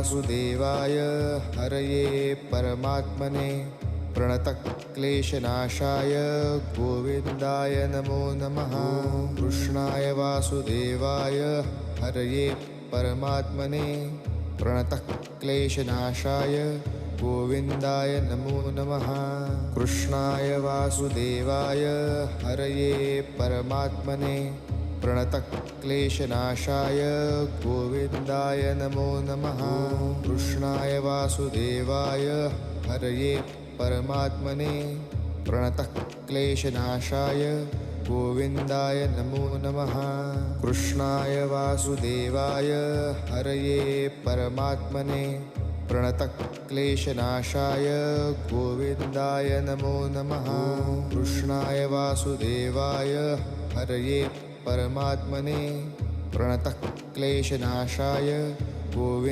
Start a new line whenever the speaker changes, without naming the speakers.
वासुदेवाय हरये परमात्मने प्रणतक्लेशनाशाय गोविन्दाय नमो नमः। कृष्णाय वासुदेवाय हरये परमात्मने प्रणतक्लेशनाशाय गोविन्दाय नमो नमः। कृष्णाय वासुदेवाय हरये परमात्मने प्रणतक्लेशनाशाय गोविन्दाय नमो नमः। कृष्णाय वासुदेवाय हरये परमात्मने प्रणतक्लेशनाशाय गोविन्दाय नमो नमः। कृष्णाय वासुदेवाय हरये परमात्मने प्रणतक्लेशनाशाय गोविन्दाय नमो नमः। कृष्णाय वासुदेवाय हरये परमात्मने प्रणतक्लेशनाशाय गोविन्दाय